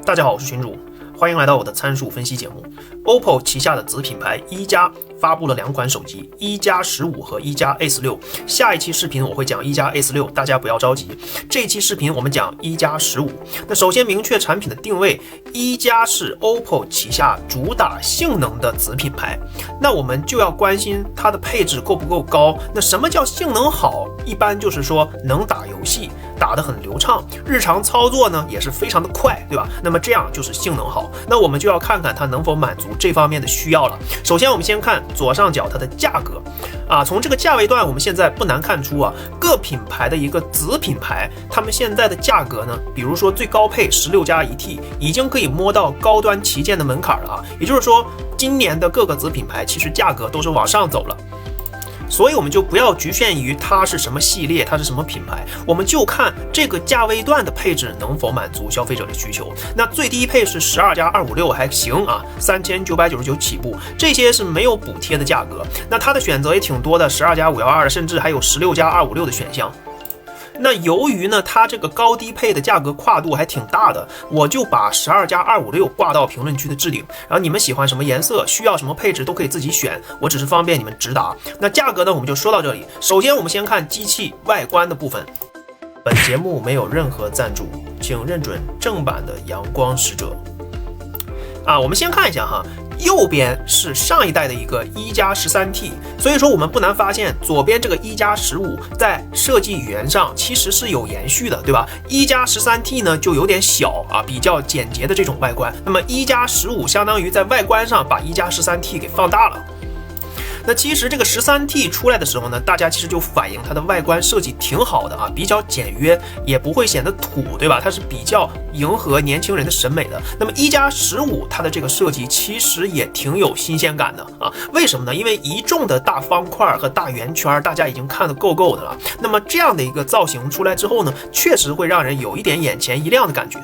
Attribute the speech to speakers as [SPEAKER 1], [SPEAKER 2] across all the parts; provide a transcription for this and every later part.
[SPEAKER 1] 大家好，我是群主，欢迎来到我的参数分析节目。OPPO 旗下的子品牌一加发布了两款手机，一加15和一加 A16。下一期视频我会讲一加 A16，大家不要着急。这一期视频我们讲一加15。那首先明确产品的定位，一加是 OPPO 旗下主打性能的子品牌，那我们就要关心它的配置够不够高。那什么叫性能好？一般就是说能打游戏，打得很流畅，日常操作呢也是非常的快，对吧？那么这样就是性能好。那我们就要看看它能否满足这方面的需要了。首先我们先看左上角它的价格从这个价位段我们现在不难看出各品牌的一个子品牌，他们现在的价格呢，比如说最高配16+1T 已经可以摸到高端旗舰的门槛了也就是说今年的各个子品牌其实价格都是往上走了。所以我们就不要局限于它是什么系列，它是什么品牌，我们就看这个价位段的配置能否满足消费者的需求。那最低配是12+256还行3999起步，这些是没有补贴的价格。那它的选择也挺多的，12+512，甚至还有16+256的选项。那由于呢，它这个高低配的价格跨度还挺大的，我就把12+256挂到评论区的置顶，然后你们喜欢什么颜色，需要什么配置都可以自己选，我只是方便你们直达。那价格呢，我们就说到这里。首先我们先看机器外观的部分。本节目没有任何赞助，请认准正版的阳光使者。我们先看一下右边是上一代的一个1+13T，所以说我们不难发现，左边这个1+15在设计语言上其实是有延续的，对吧？1+13T呢就有点小比较简洁的这种外观，那么1+15相当于在外观上把1+13T给放大了。那其实这个13T 出来的时候呢，大家其实就反映它的外观设计挺好的比较简约，也不会显得土，对吧？它是比较迎合年轻人的审美的。那么1+15它的这个设计其实也挺有新鲜感的为什么呢？因为一众的大方块和大圆圈大家已经看得够的了，那么这样的一个造型出来之后呢，确实会让人有一点眼前一亮的感觉。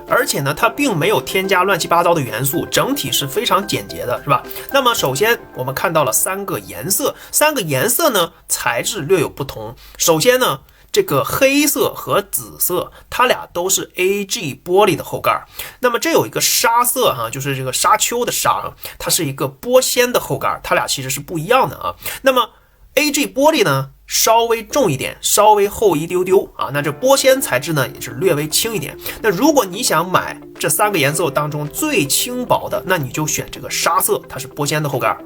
[SPEAKER 1] 而且呢，它并没有添加乱七八糟的元素，整体是非常简洁的，是吧？那么首先我们看到了3个颜色呢材质略有不同。首先呢，这个黑色和紫色它俩都是 AG 玻璃的后盖，那么这有一个沙色就是这个沙丘的沙它是一个玻纤的后盖，它俩其实是不一样的那么 AG 玻璃呢稍微重一点，稍微厚一丢丢那这玻纤材质呢也是略微轻一点。那如果你想买这3个颜色当中最轻薄的，那你就选这个沙色，它是玻纤的后盖。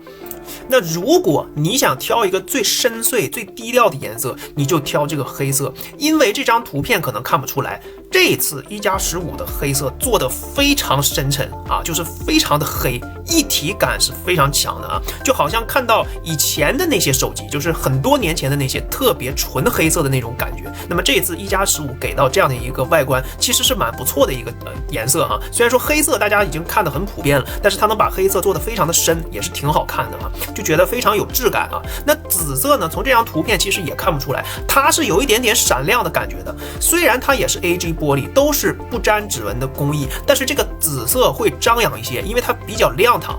[SPEAKER 1] 那如果你想挑一个最深邃最低调的颜色，你就挑这个黑色，因为这张图片可能看不出来，这一次1+15的黑色做的非常深沉就是非常的黑，一体感是非常强的就好像看到以前的那些手机，就是很多年前的那些特别纯黑色的那种感觉。那么这一次1+15给到这样的一个外观，其实是蛮不错的一个颜色虽然说黑色大家已经看得很普遍了，但是它能把黑色做得非常的深，也是挺好看的就觉得非常有质感那紫色呢，从这张图片其实也看不出来，它是有一点点闪亮的感觉的。虽然它也是 AG 玻璃，都是不沾指纹的工艺，但是这个紫色会张扬一些，因为它比较亮堂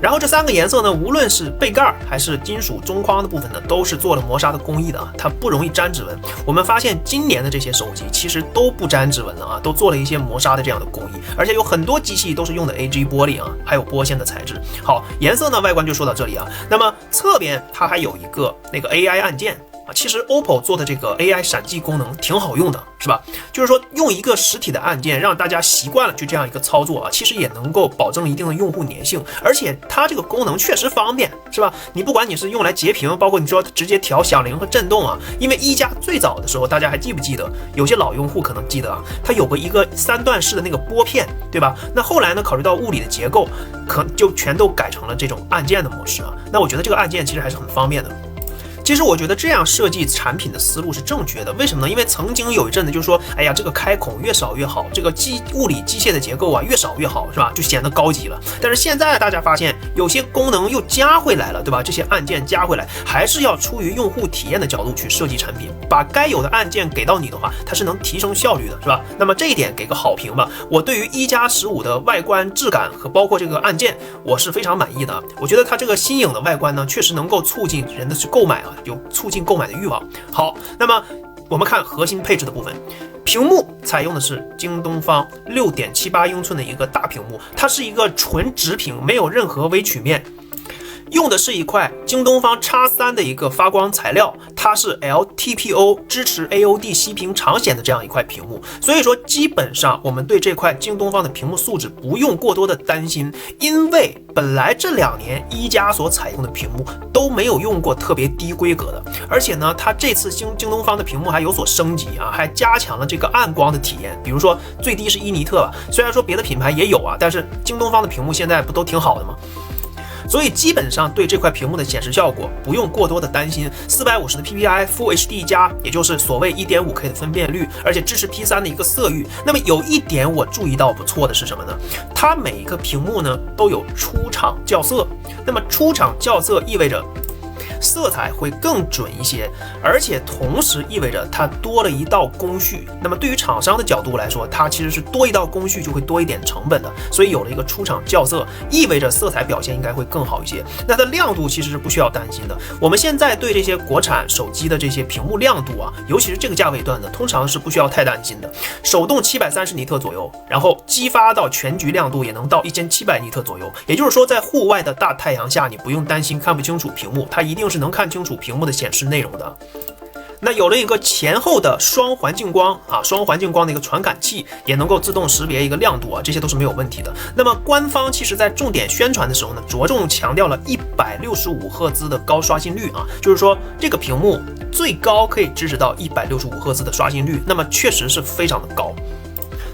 [SPEAKER 1] 然后这3个颜色呢，无论是背盖还是金属中框的部分呢，都是做了磨砂的工艺的它不容易沾指纹。我们发现今年的这些手机其实都不沾指纹了都做了一些磨砂的这样的工艺，而且有很多机器都是用的 AG 玻璃还有玻纤的材质。好，颜色呢外观就说到这里那么侧边它还有一个那个 AI 按键其实 OPPO 做的这个 AI 闪记功能挺好用的，是吧？就是说用一个实体的按键让大家习惯了去这样一个操作其实也能够保证一定的用户粘性，而且它这个功能确实方便，是吧？你不管你是用来截屏，包括你说直接调响铃和震动因为一加最早的时候大家还记不记得，有些老用户可能记得它有一个3段式的那个拨片，对吧？那后来呢，考虑到物理的结构，就全都改成了这种按键的模式那我觉得这个按键其实还是很方便的。其实我觉得这样设计产品的思路是正确的，为什么呢？因为曾经有一阵子就说，哎呀，这个开孔越少越好，这个物理机械的结构越少越好，是吧？就显得高级了。但是现在大家发现有些功能又加回来了，对吧？这些按键加回来，还是要出于用户体验的角度去设计产品，把该有的按键给到你的话，它是能提升效率的，是吧？那么这一点给个好评吧。我对于1+15的外观质感和包括这个按键，我是非常满意的。我觉得它这个新颖的外观呢，确实能够促进人的去购买有促进购买的欲望。好，那么我们看核心配置的部分。屏幕采用的是京东方6.78英寸的一个大屏幕，它是一个纯直屏，没有任何微曲面。用的是一块京东方 X3 的一个发光材料，它是 LTPO 支持 AOD 息屏长显的这样一块屏幕，所以说基本上我们对这块京东方的屏幕素质不用过多的担心，因为本来这2年一加所采用的屏幕都没有用过特别低规格的，而且呢，它这次京东方的屏幕还有所升级啊，还加强了这个暗光的体验，比如说最低是1尼特吧，虽然说别的品牌也有啊，但是京东方的屏幕现在不都挺好的吗？所以基本上对这块屏幕的显示效果不用过多的担心，450的 PPI Full HD 加，也就是所谓 1.5K 的分辨率，而且支持 P3 的一个色域。那么有一点我注意到不错的是什么呢？它每一个屏幕呢都有出厂校色，那么出厂校色意味着色彩会更准一些，而且同时意味着它多了一道工序。那么对于厂商的角度来说，它其实是多一道工序就会多一点成本的，所以有了一个出厂校色，意味着色彩表现应该会更好一些。那它亮度其实是不需要担心的。我们现在对这些国产手机的这些屏幕亮度啊，尤其是这个价位段的，通常是不需要太担心的。手动730尼特左右，然后激发到全局亮度也能到1700尼特左右。也就是说，在户外的大太阳下，你不用担心看不清楚屏幕，它一定是能看清楚屏幕的显示内容的。那有了一个前后的双环境光啊，双环境光的一个传感器，也能够自动识别一个亮度啊，这些都是没有问题的。那么官方其实在重点宣传的时候呢，着重强调了165赫兹的高刷新率啊，就是说这个屏幕最高可以支持到165赫兹的刷新率，那么确实是非常的高。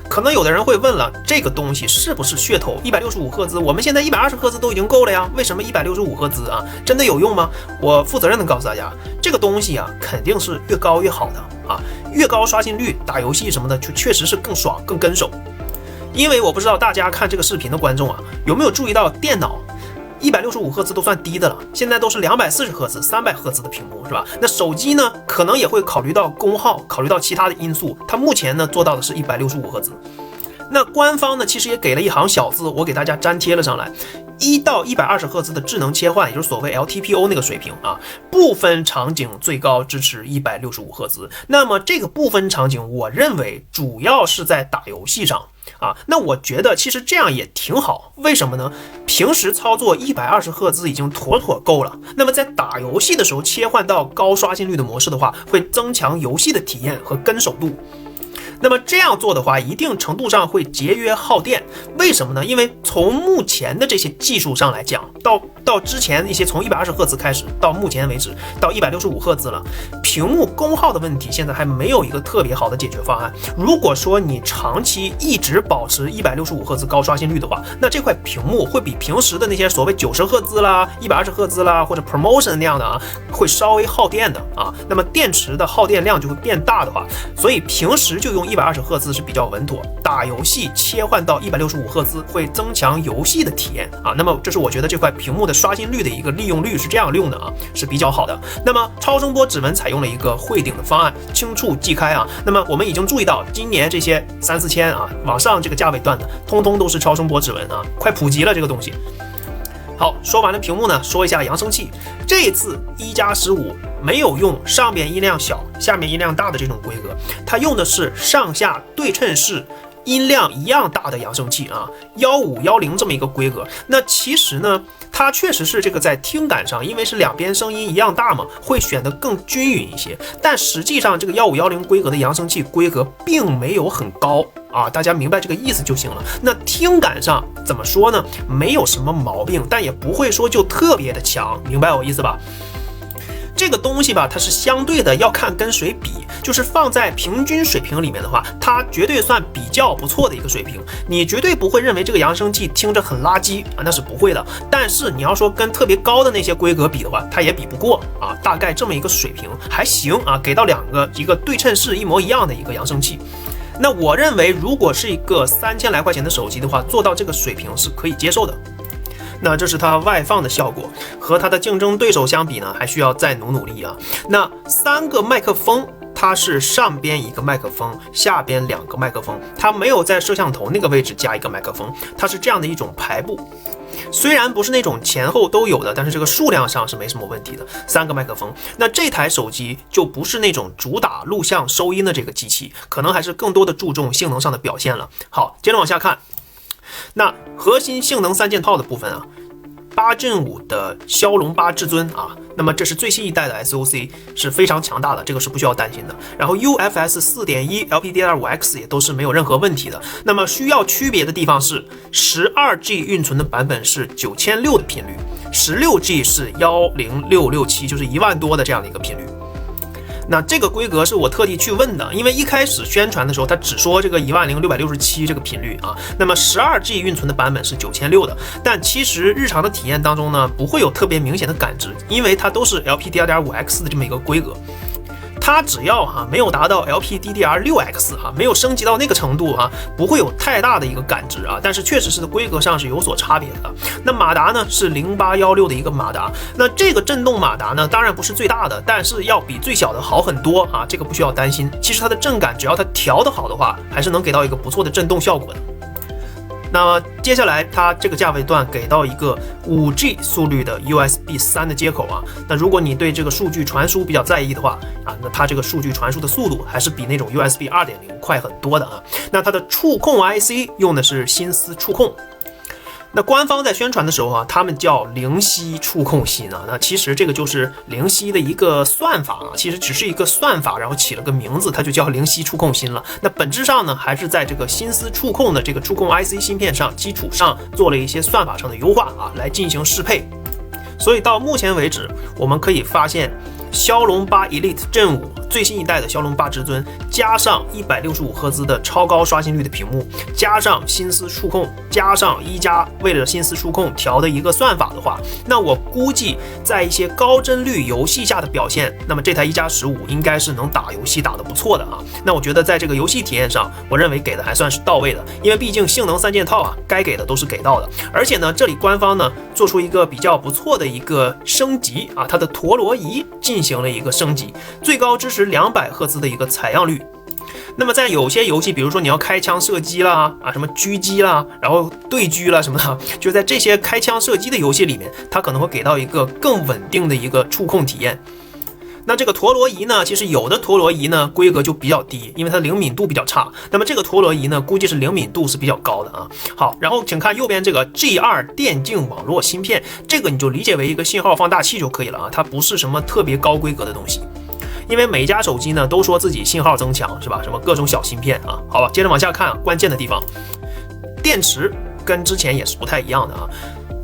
[SPEAKER 1] 可能有的人会问了，这个东西是不是噱头？165赫兹，我们现在120赫兹都已经够了呀，为什么165赫兹啊？真的有用吗？我负责任的告诉大家，这个东西啊，肯定是越高越好的啊，越高刷新率，打游戏什么的，就确实是更爽、更跟手。因为我不知道大家看这个视频的观众啊，有没有注意到电脑165赫兹都算低的了，现在都是240赫兹、300赫兹的屏幕，是吧？那手机呢，可能也会考虑到功耗，考虑到其他的因素，它目前呢做到的是165赫兹。那官方呢，其实也给了一行小字，我给大家粘贴了上来，1到120赫兹的智能切换，也就是所谓 LTPO 那个水平啊，部分场景最高支持165赫兹。那么这个部分场景，我认为主要是在打游戏上。那我觉得其实这样也挺好，为什么呢？平时操作120赫兹已经妥妥够了，那么在打游戏的时候切换到高刷新率的模式的话，会增强游戏的体验和跟手度。那么这样做的话，一定程度上会节约耗电。为什么呢？因为从目前的这些技术上来讲，到之前一些从120赫兹开始，到目前为止到165赫兹了，屏幕功耗的问题现在还没有一个特别好的解决方案。如果说你长期一直保持165赫兹高刷新率的话，那这块屏幕会比平时的那些所谓90赫兹啦、120赫兹啦或者 Promotion 那样的啊，会稍微耗电的啊。那么电池的耗电量就会变大的话，所以平时就用120赫兹是比较稳妥，打游戏切换到165赫兹会增强游戏的体验啊。那么这是我觉得这块屏幕的刷新率的一个利用率是这样用的啊，是比较好的。那么超声波指纹采用了一个汇顶的方案，轻触即开啊。那么我们已经注意到，今年这些3、4千啊往上这个价位段的，通通都是超声波指纹啊，快普及了这个东西。好，说完了屏幕呢，说一下扬声器。这一次1+15没有用上边音量小、下面音量大的这种规格，它用的是上下对称式音量一样大的扬声器啊，1510这么一个规格。那其实呢，它确实是这个在听感上，因为是两边声音一样大嘛，会选得更均匀一些。但实际上这个1510规格的扬声器规格并没有很高啊，大家明白这个意思就行了。那听感上怎么说呢？没有什么毛病，但也不会说就特别的强，明白我意思吧？这个东西吧，它是相对的，要看跟谁比，就是放在平均水平里面的话，它绝对算比较不错的一个水平。你绝对不会认为这个扬声器听着很垃圾啊，那是不会的。但是你要说跟特别高的那些规格比的话，它也比不过啊，大概这么一个水平还行啊，给到一个对称式一模一样的一个扬声器。那我认为，如果是一个3000来块钱的手机的话，做到这个水平是可以接受的。那这是它外放的效果，和它的竞争对手相比呢，还需要再努力啊。那3个麦克风它是上边一个麦克风，下边2个麦克风，它没有在摄像头那个位置加一个麦克风，它是这样的一种排布。虽然不是那种前后都有的，但是这个数量上是没什么问题的，3个麦克风。那这台手机就不是那种主打录像收音的这个机器，可能还是更多的注重性能上的表现了。好，接着往下看，那核心性能3件套的部分啊，8 Gen 5的骁龙8至尊啊，那么这是最新一代的 SoC， 是非常强大的，这个是不需要担心的。然后 UFS 4.1 LPDDR5X 也都是没有任何问题的。那么需要区别的地方是，12G 运存的版本是9600的频率，16G 是10667，就是1万多的这样的一个频率。那这个规格是我特地去问的，因为一开始宣传的时候，它只说这个10667这个频率啊。那么12G 运存的版本是9600的，但其实日常的体验当中呢，不会有特别明显的感知，因为它都是 LPDDR5X 的这么一个规格。它只要没有达到 LPDDR6X 没有升级到那个程度不会有太大的一个感知但是确实是规格上是有所差别的。那马达呢是0816的一个马达，那这个震动马达呢当然不是最大的，但是要比最小的好很多这个不需要担心。其实它的震感只要它调得好的话，还是能给到一个不错的震动效果的。那么接下来它这个价位段给到一个 5G 速率的 USB 3的接口那如果你对这个数据传输比较在意的话那它这个数据传输的速度还是比那种 USB 2.0 快很多的那它的触控 IC 用的是新思触控。那官方在宣传的时候他们叫灵犀触控芯那其实这个就是灵犀的一个算法其实只是一个算法，然后起了个名字，它就叫灵犀触控芯了。那本质上呢，还是在这个新思触控的这个触控 IC 芯片上基础上做了一些算法上的优化来进行适配。所以到目前为止，我们可以发现骁龙8 Elite Gen 5最新一代的骁龙8至尊，加上165赫兹的超高刷新率的屏幕，加上新思触控，加上一加为了新思触控调的一个算法的话，那我估计在一些高帧率游戏下的表现，那么这台1+15应该是能打游戏打得不错的那我觉得在这个游戏体验上，我认为给的还算是到位的，因为毕竟性能3件套该给的都是给到的。而且呢，这里官方呢做出一个比较不错的一个升级它的陀螺仪进行了一个升级，最高支持200赫兹的一个采样率。那么在有些游戏，比如说你要开枪射击啦什么狙击啦，然后对狙啦什么的，就在这些开枪射击的游戏里面，它可能会给到一个更稳定的一个触控体验。那这个陀螺仪呢，其实有的陀螺仪呢规格就比较低，因为它灵敏度比较差。那么这个陀螺仪呢，估计是灵敏度是比较高的好，然后请看右边这个 G2 电竞网络芯片，这个你就理解为一个信号放大器就可以了它不是什么特别高规格的东西。因为每家手机呢都说自己信号增强是吧？什么各种小芯片好吧，接着往下看关键的地方，电池跟之前也是不太一样的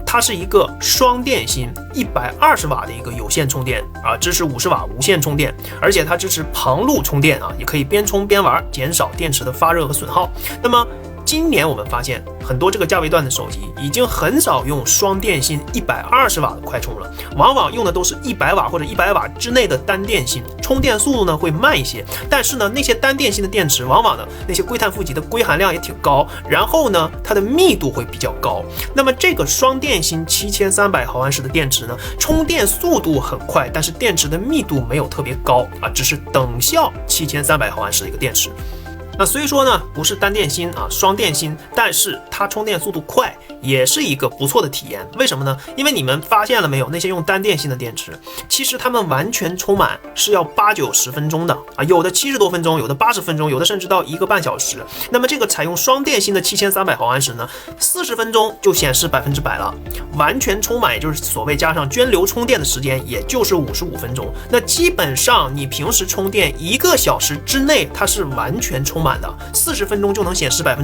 [SPEAKER 1] 它是一个双电芯120瓦的一个有线充电支持50瓦无线充电，而且它支持旁路充电也可以边充边玩，减少电池的发热和损耗。那么今年我们发现很多这个价位段的手机已经很少用双电芯120瓦的快充了，往往用的都是100瓦或者100瓦之内的单电芯，充电速度呢会慢一些，但是呢那些单电芯的电池往往呢那些硅碳负极的硅含量也挺高，然后呢它的密度会比较高。那么这个双电芯7300毫安时的电池呢，充电速度很快，但是电池的密度没有特别高只是等效7300毫安时的一个电池。那虽说呢不是单电芯双电芯，但是它充电速度快，也是一个不错的体验。为什么呢？因为你们发现了没有，那些用单电芯的电池，其实它们完全充满是要8-9-10分钟的有的70多分钟，有的80分钟，有的甚至到1个半小时。那么这个采用双电芯的7300毫安时呢，40分钟就显示100%了，完全充满，也就是所谓加上涓流充电的时间，也就是55分钟。那基本上你平时充电1个小时之内，它是完全充满的，40分钟就能显示100%。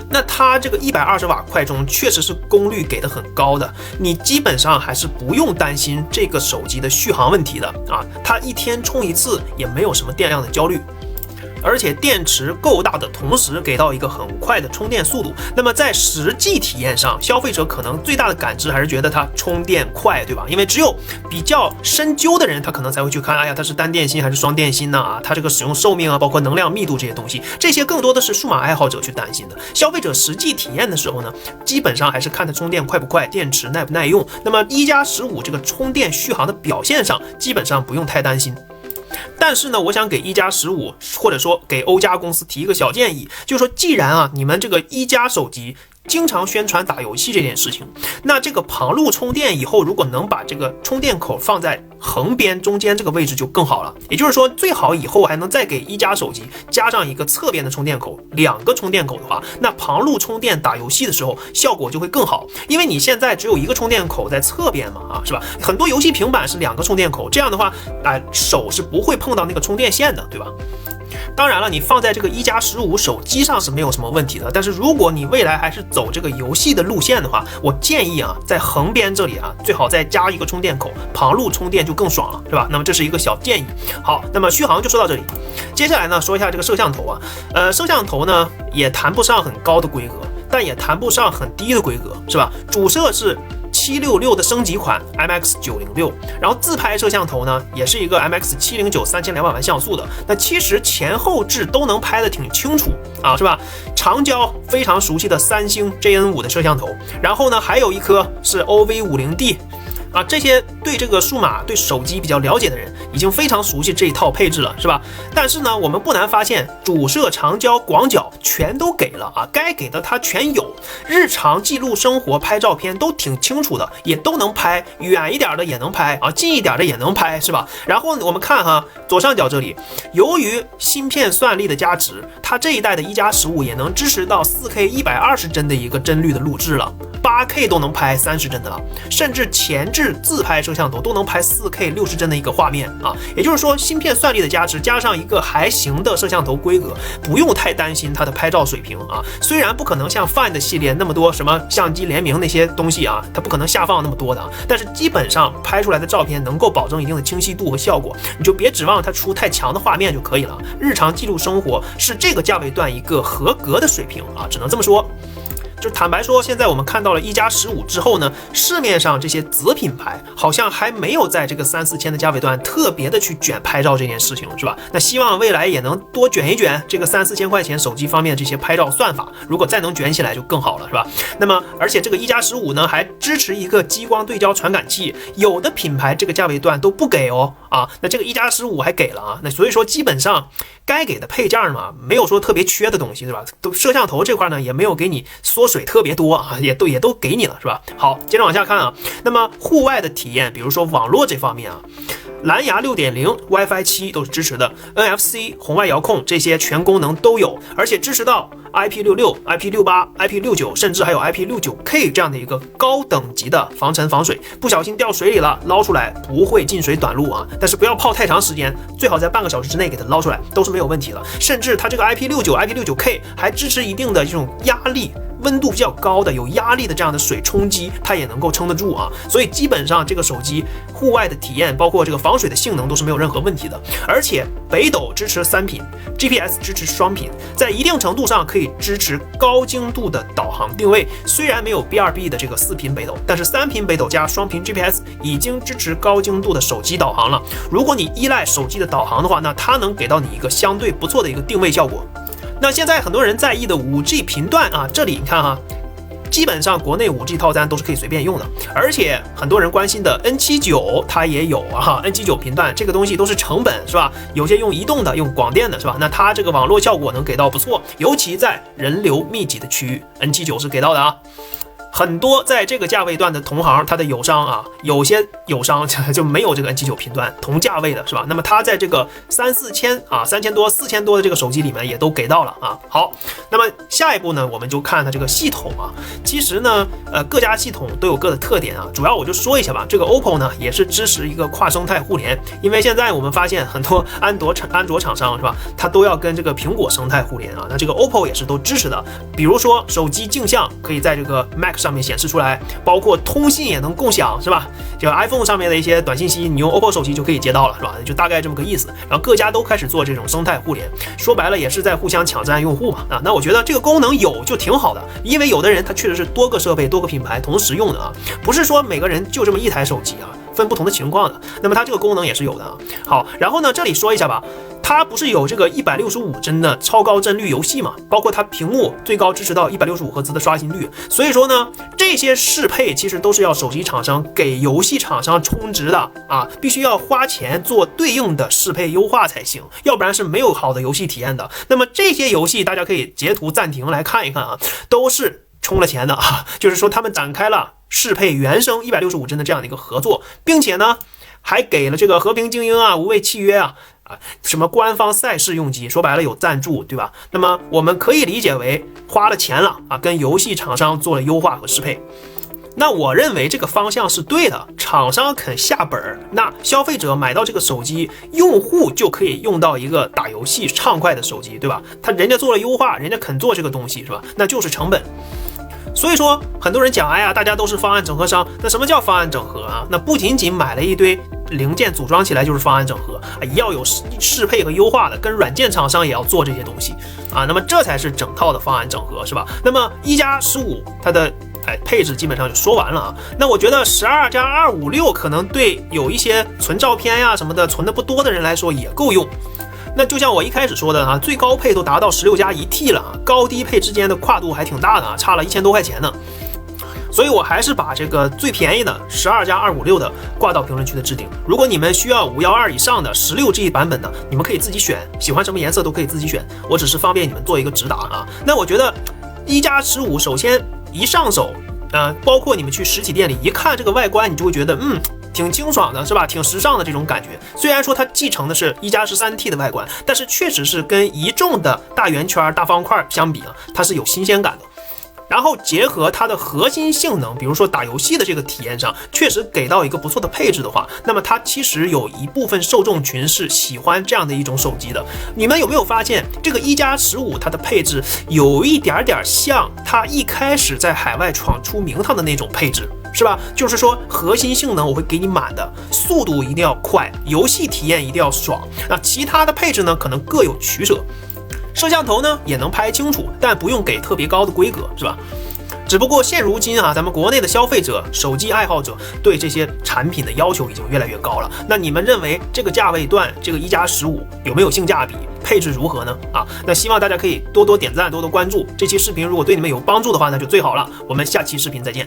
[SPEAKER 1] 那它这个120瓦快充确实是功率给的很高的，你基本上还是不用担心这个手机的续航问题的它一天充一次也没有什么电量的焦虑。而且电池够大的同时给到一个很快的充电速度，那么在实际体验上，消费者可能最大的感知还是觉得它充电快，对吧？因为只有比较深究的人，他可能才会去看，哎呀，它是单电芯还是双电芯呢？它这个使用寿命包括能量密度这些东西，这些更多的是数码爱好者去担心的。消费者实际体验的时候呢，基本上还是看它充电快不快，电池耐不耐用。那么1+15这个充电续航的表现上，基本上不用太担心。但是呢，我想给一加15或者说给欧加公司提一个小建议，就是说既然啊你们这个一加手机经常宣传打游戏这件事情，那这个旁路充电以后如果能把这个充电口放在横边中间这个位置就更好了。也就是说最好以后还能再给一加手机加上一个侧边的充电口，2个充电口的话，那旁路充电打游戏的时候效果就会更好。因为你现在只有一个充电口在侧边嘛，是吧？很多游戏平板是2个充电口，这样的话手是不会碰到那个充电线的，对吧？当然了，你放在这个一加15手机上是没有什么问题的，但是如果你未来还是走这个游戏的路线的话，我建议啊，在横边这里啊，最好再加一个充电口，旁路充电就更爽了，是吧？那么这是一个小建议。好，那么续航就说到这里。接下来呢，说一下这个摄像头啊，摄像头呢也谈不上很高的规格，但也谈不上很低的规格，是吧？主摄是766的升级款 MX906， 然后自拍摄像头呢也是一个 MX709 3200万像素的，那其实前后置都能拍得挺清楚啊，是吧？长焦非常熟悉的三星 JN5 的摄像头，然后呢还有一颗是 OV50D。啊，这些对这个数码、对手机比较了解的人，已经非常熟悉这一套配置了，是吧？但是呢，我们不难发现，主摄、长焦、广角全都给了啊，该给的它全有。日常记录生活、拍照片都挺清楚的，也都能拍，远一点的也能拍啊，近一点的也能拍，是吧？然后我们看哈，左上角这里，由于芯片算力的加持，它这一代的一加15也能支持到 4K 120帧的一个帧率的录制了。8K 都能拍30帧的了，甚至前置自拍摄像头都能拍 4K 60帧的一个画面啊！也就是说，芯片算力的加持加上一个还行的摄像头规格，不用太担心它的拍照水平啊。虽然不可能像 Find 系列那么多什么相机联名那些东西啊，它不可能下放那么多的，但是基本上拍出来的照片能够保证一定的清晰度和效果，你就别指望它出太强的画面就可以了。日常记录生活是这个价位段一个合格的水平啊，只能这么说。就坦白说，现在我们看到了一加15之后呢，市面上这些子品牌好像还没有在这个3、4千的价位段特别的去卷拍照这件事情，是吧？那希望未来也能多卷一卷这个3、4千块钱手机方面这些拍照算法，如果再能卷起来就更好了，是吧？那么而且这个一加15呢还支持一个激光对焦传感器，有的品牌这个价位段都不给哦啊，那这个一加15还给了啊，那所以说基本上该给的配件嘛，没有说特别缺的东西，对吧？都摄像头这块呢也没有给你缩水特别多啊，也都给你了，是吧？好，接着往下看啊。那么户外的体验，比如说网络这方面啊，蓝牙 6.0、WiFi 7都是支持的 ，NFC 红外遥控这些全功能都有，而且支持到 IP66、IP68、IP69， 甚至还有 IP69K 这样的一个高等级的防尘防水，不小心掉水里了，捞出来不会进水短路啊。但是不要泡太长时间，最好在半个小时之内给它捞出来，都是没有问题的。甚至它这个 IP69、IP69K 还支持一定的这种压力。温度比较高的有压力的这样的水冲击，它也能够撑得住啊，所以基本上这个手机户外的体验，包括这个防水的性能都是没有任何问题的。而且北斗支持3频 ，GPS 支持双频，在一定程度上可以支持高精度的导航定位。虽然没有 B2B 的这个4频北斗，但是3频北斗加双频 GPS 已经支持高精度的手机导航了。如果你依赖手机的导航的话，那它能给到你一个相对不错的一个定位效果。那现在很多人在意的 5G 频段啊，这里你看哈，基本上国内 5G 套餐都是可以随便用的，而且很多人关心的 N79 它也有啊 ，N79 频段这个东西都是成本是吧？有些用移动的，用广电的是吧？那它这个网络效果能给到不错，尤其在人流密集的区域 ，N79 是给到的啊。很多在这个价位段的同行，它的友商啊，有些友商就没有这个 N79 频段同价位的是吧？那么它在这个3、4千啊，3000多、4000多的这个手机里面也都给到了啊。好，那么下一步呢，我们就看它这个系统啊。其实呢，各家系统都有各的特点啊。主要我就说一下吧。这个 OPPO 呢也是支持一个跨生态互联，因为现在我们发现很多安卓厂商是吧，它都要跟这个苹果生态互联啊。那这个 OPPO 也是都支持的。比如说手机镜像可以在这个 Mac上面显示出来，包括通信也能共享，是吧？就 iPhone 上面的一些短信息，你用 OPPO 手机就可以接到了，是吧？就大概这么个意思。然后各家都开始做这种生态互联，说白了也是在互相抢占用户嘛。啊，那我觉得这个功能有就挺好的，因为有的人他确实是多个设备、多个品牌同时用的啊，不是说每个人就这么一台手机啊，分不同的情况的。那么它这个功能也是有的啊。好，然后呢，这里说一下吧。它不是有这个165帧的超高帧率游戏嘛？包括它屏幕最高支持到165赫兹的刷新率。所以说呢，这些适配其实都是要手机厂商给游戏厂商充值的啊，必须要花钱做对应的适配优化才行，要不然是没有好的游戏体验的。那么这些游戏大家可以截图暂停来看一看啊，都是充了钱的啊，就是说他们展开了适配原生165帧的这样的一个合作，并且呢还给了这个和平精英啊、无畏契约啊什么官方赛事用机，说白了有赞助，对吧？那么我们可以理解为花了钱了啊，跟游戏厂商做了优化和适配。那我认为这个方向是对的，厂商肯下本，那消费者买到这个手机，用户就可以用到一个打游戏畅快的手机，对吧？人家做了优化，人家肯做这个东西，是吧？那就是成本。所以说很多人讲，哎呀，大家都是方案整合商，那什么叫方案整合啊？那不仅仅买了一堆零件组装起来就是方案整合啊，要有适配和优化的，跟软件厂商也要做这些东西啊，那么这才是整套的方案整合，是吧？那么1+15它的配置基本上就说完了啊。那我觉得12+256可能对有一些存照片呀什么的存的不多的人来说也够用。那就像我一开始说的啊，最高配都达到16+1T 了啊，高低配之间的跨度还挺大的啊，差了1000多块钱呢。所以我还是把这个最便宜的12+256的挂到评论区的置顶。如果你们需要512以上的16G 版本的，你们可以自己选，喜欢什么颜色都可以自己选，我只是方便你们做一个直达啊。那我觉得1+15首先一上手包括你们去实体店里一看这个外观，你就会觉得挺清爽的，是吧？挺时尚的这种感觉。虽然说它继承的是1+13T 的外观，但是确实是跟一众的大圆圈、大方块相比呢，它是有新鲜感的。然后结合它的核心性能，比如说打游戏的这个体验上，确实给到一个不错的配置的话，那么它其实有一部分受众群是喜欢这样的一种手机的。你们有没有发现这个1+15它的配置有一点点像它一开始在海外闯出名堂的那种配置，是吧？就是说核心性能我会给你满的，速度一定要快，游戏体验一定要爽，那其他的配置呢可能各有取舍。摄像头呢也能拍清楚，但不用给特别高的规格，是吧？只不过现如今啊，咱们国内的消费者、手机爱好者对这些产品的要求已经越来越高了。那你们认为这个价位段，这个1+15有没有性价比？配置如何呢？那希望大家可以多多点赞，多多关注。这期视频如果对你们有帮助的话，那就最好了。我们下期视频再见。